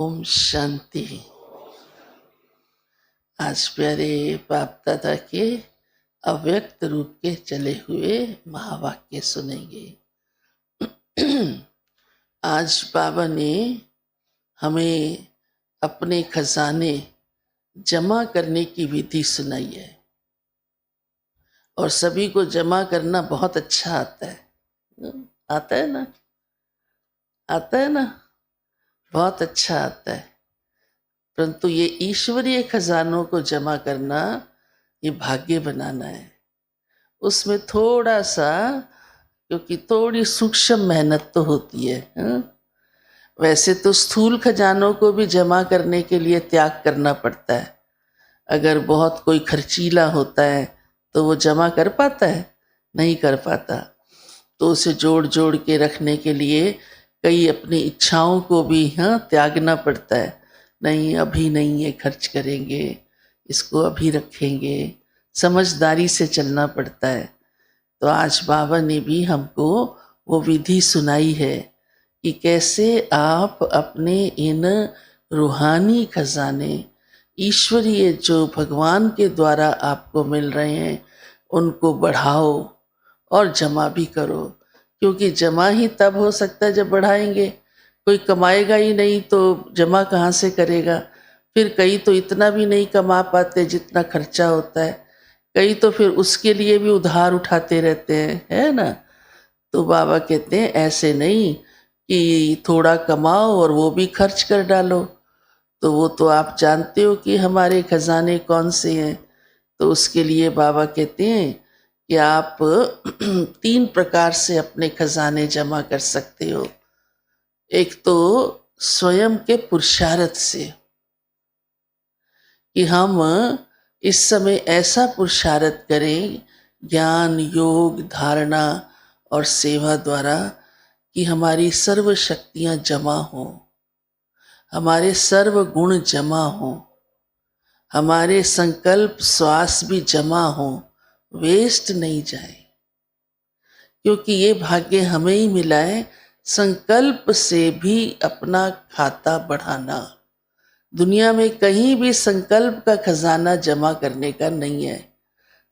ओम शांति। आज प्यारे बाप दादा के अव्यक्त रूप के चले हुए महावाक्य सुनेंगे। आज बाबा ने हमें अपने खजाने जमा करने की विधि सुनाई है और सभी को जमा करना बहुत अच्छा आता है। आता है ना? आता है ना? बहुत अच्छा आता है। परंतु ये ईश्वरीय खजानों को जमा करना, ये भाग्य बनाना है। उसमें थोड़ा सा, क्योंकि थोड़ी सूक्ष्म मेहनत तो होती है। वैसे तो स्थूल खजानों को भी जमा करने के लिए त्याग करना पड़ता है। अगर बहुत कोई खर्चीला होता है तो वो जमा कर पाता है? नहीं कर पाता। तो उसे जोड़ जोड़ के रखने के लिए कई अपनी इच्छाओं को भी त्यागना पड़ता है। नहीं, अभी नहीं ये खर्च करेंगे, इसको अभी रखेंगे। समझदारी से चलना पड़ता है। तो आज बाबा ने भी हमको वो विधि सुनाई है कि कैसे आप अपने इन रूहानी खजाने, ईश्वरीय जो भगवान के द्वारा आपको मिल रहे हैं, उनको बढ़ाओ और जमा भी करो। क्योंकि जमा ही तब हो सकता है जब बढ़ाएंगे। कोई कमाएगा ही नहीं तो जमा कहाँ से करेगा? फिर कई तो इतना भी नहीं कमा पाते जितना खर्चा होता है। कई तो फिर उसके लिए भी उधार उठाते रहते हैं, है ना? तो बाबा कहते हैं ऐसे नहीं कि थोड़ा कमाओ और वो भी खर्च कर डालो। तो वो तो आप जानते हो कि हमारे खजाने कौन से हैं। तो उसके लिए बाबा कहते हैं कि आप 3 प्रकार से अपने खजाने जमा कर सकते हो। एक तो स्वयं के पुरुषार्थ से, कि हम इस समय ऐसा पुरुषार्थ करें ज्ञान, योग, धारणा और सेवा द्वारा कि हमारी सर्व शक्तियां जमा हो, हमारे सर्व गुण जमा हो, हमारे संकल्प श्वास भी जमा हो, वेस्ट नहीं जाए। क्योंकि ये भाग्य हमें ही मिला है संकल्प से भी अपना खाता बढ़ाना। दुनिया में कहीं भी संकल्प का खजाना जमा करने का नहीं है,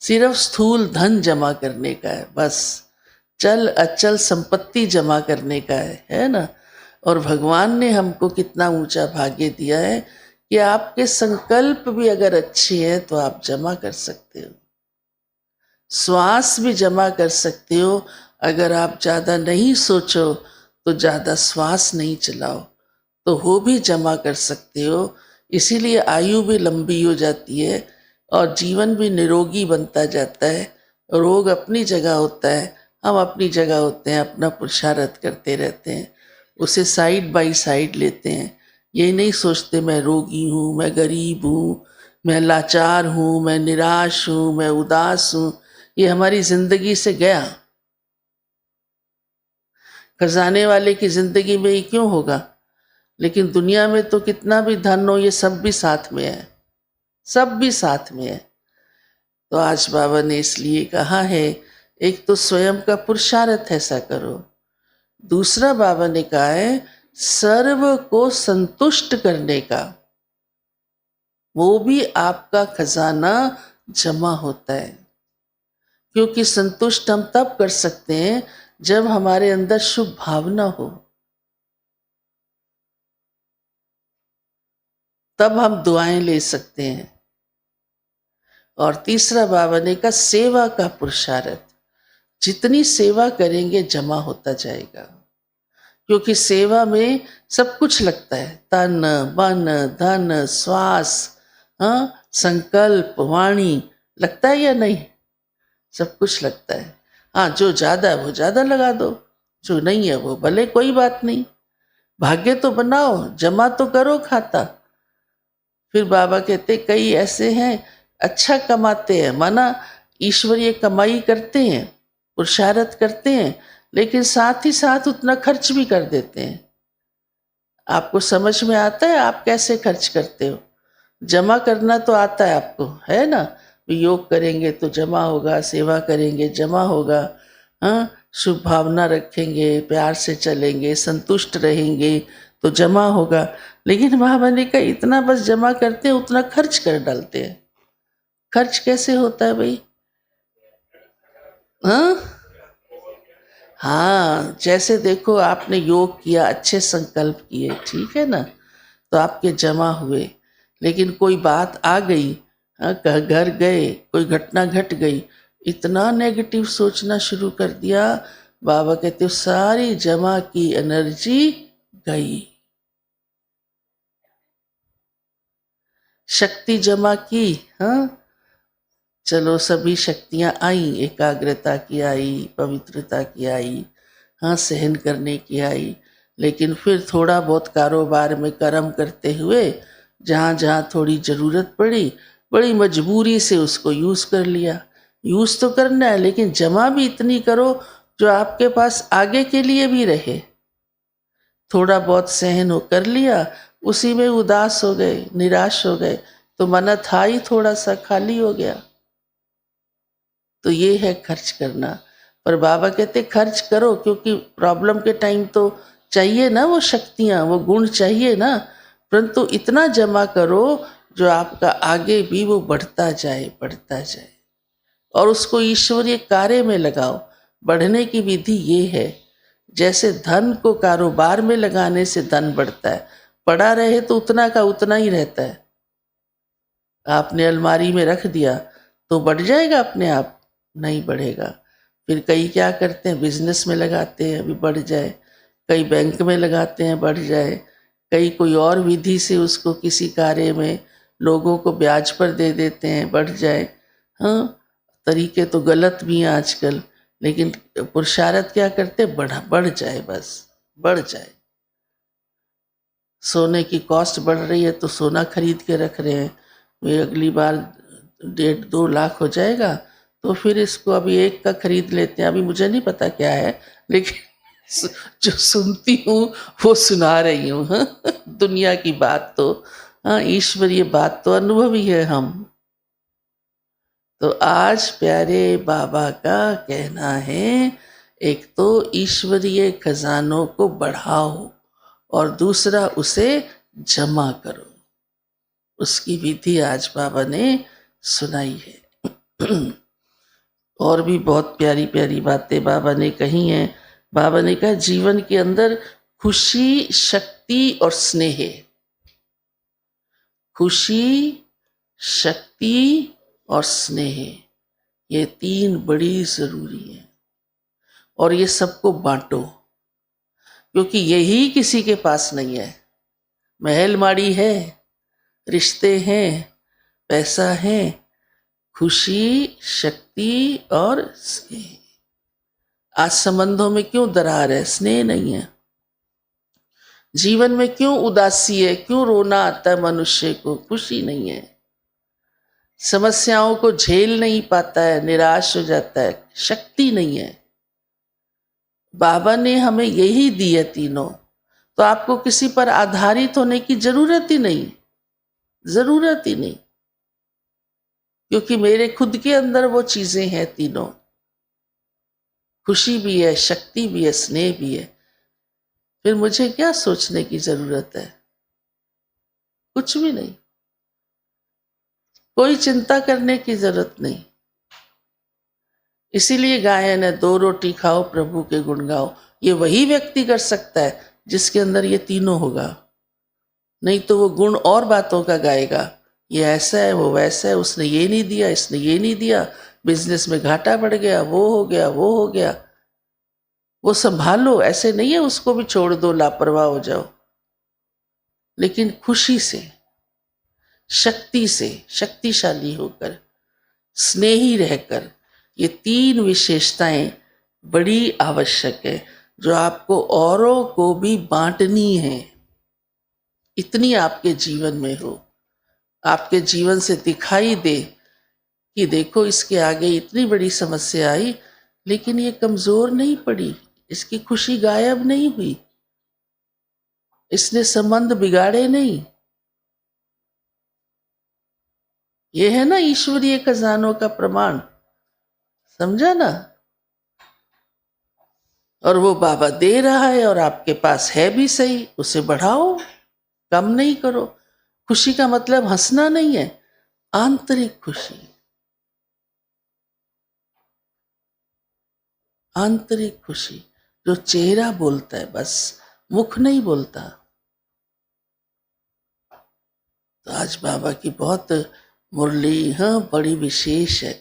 सिर्फ स्थूल धन जमा करने का है बस। चल अचल संपत्ति जमा करने का है ना? और भगवान ने हमको कितना ऊंचा भाग्य दिया है कि आपके संकल्प भी अगर अच्छे हैं तो आप जमा कर सकते हो। श्वास भी जमा कर सकते हो। अगर आप ज्यादा नहीं सोचो तो ज्यादा श्वास नहीं चलाओ तो वो भी जमा कर सकते हो। इसीलिए आयु भी लंबी हो जाती है और जीवन भी निरोगी बनता जाता है। रोग अपनी जगह होता है, हम अपनी जगह होते हैं, अपना पुरुषार्थ करते रहते हैं, उसे साइड बाय साइड लेते हैं। ये नहीं सोचते मैं रोगी हूँ, मैं गरीब हूँ, मैं लाचार हूँ, मैं निराश हूँ, मैं उदास हूँ। ये हमारी जिंदगी से गया। खजाने वाले की जिंदगी में ये क्यों होगा? लेकिन दुनिया में तो कितना भी धन हो, ये सब भी साथ में है, सब भी साथ में है। तो आज बाबा ने इसलिए कहा है, एक तो स्वयं का पुरुषार्थ ऐसा करो। दूसरा बाबा ने कहा है सर्व को संतुष्ट करने का, वो भी आपका खजाना जमा होता है। क्योंकि संतुष्ट हम तब कर सकते हैं जब हमारे अंदर शुभ भावना हो, तब हम दुआएं ले सकते हैं। और तीसरा बाबा ने कहा सेवा का पुरुषार्थ, जितनी सेवा करेंगे जमा होता जाएगा। क्योंकि सेवा में सब कुछ लगता है, तन मन धन श्वास, संकल्प, वाणी, लगता है या नहीं? सब कुछ लगता है। हाँ, जो ज्यादा है वो ज्यादा लगा दो, जो नहीं है वो भले कोई बात नहीं। भाग्य तो बनाओ, जमा तो करो खाता। फिर बाबा कहते कई ऐसे हैं अच्छा कमाते हैं, माना ईश्वरीय कमाई करते हैं, पुरुषार्थ करते हैं, लेकिन साथ ही साथ उतना खर्च भी कर देते हैं। आपको समझ में आता है आप कैसे खर्च करते हो? जमा करना तो आता है आपको, है ना? योग करेंगे तो जमा होगा, सेवा करेंगे जमा होगा, हाँ, शुभ भावना रखेंगे, प्यार से चलेंगे, संतुष्ट रहेंगे तो जमा होगा। लेकिन बाबा ने कहा इतना बस जमा करते हैं, उतना खर्च कर डालते हैं। खर्च कैसे होता है भाई? हाँ हाँ, जैसे देखो आपने योग किया, अच्छे संकल्प किए, ठीक है ना, तो आपके जमा हुए। लेकिन कोई बात आ गई, हाँ, घर गए, कोई घटना घट गई, इतना नेगेटिव सोचना शुरू कर दिया, बाबा कहते हो सारी जमा की एनर्जी गई। शक्ति जमा की, हाँ, चलो सभी शक्तियां आई, एकाग्रता की आई, पवित्रता की आई, हाँ, सहन करने की आई। लेकिन फिर थोड़ा बहुत कारोबार में कर्म करते हुए जहाँ जहाँ थोड़ी ज़रूरत पड़ी, बड़ी मजबूरी से उसको यूज़ कर लिया। यूज़ तो करना है, लेकिन जमा भी इतनी करो जो आपके पास आगे के लिए भी रहे। थोड़ा बहुत सहन हो कर लिया, उसी में उदास हो गए, निराश हो गए, तो मन था ही थोड़ा सा खाली हो गया। तो ये है खर्च करना। पर बाबा कहते खर्च करो, क्योंकि प्रॉब्लम के टाइम तो चाहिए ना वो शक्तियाँ, वो गुण चाहिए ना, परंतु इतना जमा करो जो आपका आगे भी वो बढ़ता जाए, बढ़ता जाए, और उसको ईश्वरीय कार्य में लगाओ। बढ़ने की विधि ये है, जैसे धन को कारोबार में लगाने से धन बढ़ता है, पड़ा रहे तो उतना का उतना ही रहता है। आपने अलमारी में रख दिया तो बढ़ जाएगा अपने आप? नहीं बढ़ेगा। फिर कई क्या करते हैं, बिजनेस में लगाते हैं अभी बढ़ जाए, कई बैंक में लगाते हैं बढ़ जाए, कई कोई और विधि से उसको किसी कार्य में लोगों को ब्याज पर दे देते हैं बढ़ जाए। हाँ, तरीके तो गलत भी हैं आजकल, लेकिन पुरुषार्थ क्या करते, बढ़ जाए, बस बढ़ जाए। सोने की कॉस्ट बढ़ रही है तो सोना खरीद के रख रहे हैं, वे अगली बार 1.5-2 लाख हो जाएगा तो फिर इसको अभी एक का खरीद लेते हैं। अभी मुझे नहीं पता क्या है, लेकिन जो सुनती हूँ वो सुना रही हूँ। हाँ? दुनिया की बात तो, हाँ, ईश्वरीय बात तो अनुभवी है हम। तो आज प्यारे बाबा का कहना है, एक तो ईश्वरीय खजानों को बढ़ाओ और दूसरा उसे जमा करो। उसकी विधि आज बाबा ने सुनाई है। और भी बहुत प्यारी प्यारी बातें बाबा ने कही हैं। बाबा ने कहा जीवन के अंदर खुशी, शक्ति और स्नेह, खुशी, शक्ति और स्नेह, ये 3 बड़ी जरूरी है। और ये सबको बांटो, क्योंकि यही किसी के पास नहीं है। महल माड़ी है, रिश्ते हैं, पैसा है, खुशी, शक्ति और स्नेह। आज संबंधों में क्यों दरार है? स्नेह नहीं है। जीवन में क्यों उदासी है? क्यों रोना आता है मनुष्य को? खुशी नहीं है। समस्याओं को झेल नहीं पाता है, निराश हो जाता है, शक्ति नहीं है। बाबा ने हमें यही दी है तीनों, तो आपको किसी पर आधारित होने की जरूरत ही नहीं, जरूरत ही नहीं, क्योंकि मेरे खुद के अंदर वो चीजें हैं तीनों। खुशी भी है, शक्ति भी है, स्नेह भी है। फिर मुझे क्या सोचने की जरूरत है? कुछ भी नहीं, कोई चिंता करने की जरूरत नहीं। इसीलिए गायन है, 2 रोटी खाओ प्रभु के गुण गाओ। ये वही व्यक्ति कर सकता है जिसके अंदर ये तीनों होगा। नहीं तो वो गुण और बातों का गाएगा, ये ऐसा है, वो वैसा है, उसने ये नहीं दिया, इसने ये नहीं दिया, बिजनेस में घाटा बढ़ गया, वो हो गया, वो हो गया। वो संभालो, ऐसे नहीं है उसको भी छोड़ दो, लापरवाह हो जाओ। लेकिन खुशी से, शक्ति से, शक्तिशाली होकर, स्नेही रहकर, ये 3 विशेषताएं बड़ी आवश्यक है, जो आपको औरों को भी बांटनी है। इतनी आपके जीवन में हो, आपके जीवन से दिखाई दे कि देखो इसके आगे इतनी बड़ी समस्या आई, लेकिन ये कमजोर नहीं पड़ी, इसकी खुशी गायब नहीं हुई, इसने संबंध बिगाड़े नहीं। ये है ना ईश्वरीय खजानों का प्रमाण, समझा ना? और वो बाबा दे रहा है और आपके पास है भी सही, उसे बढ़ाओ, कम नहीं करो। खुशी का मतलब हंसना नहीं है, आंतरिक खुशी, आंतरिक खुशी जो चेहरा बोलता है, बस मुख नहीं बोलता। तो आज बाबा की बहुत मुरली, हाँ, बड़ी विशेष है।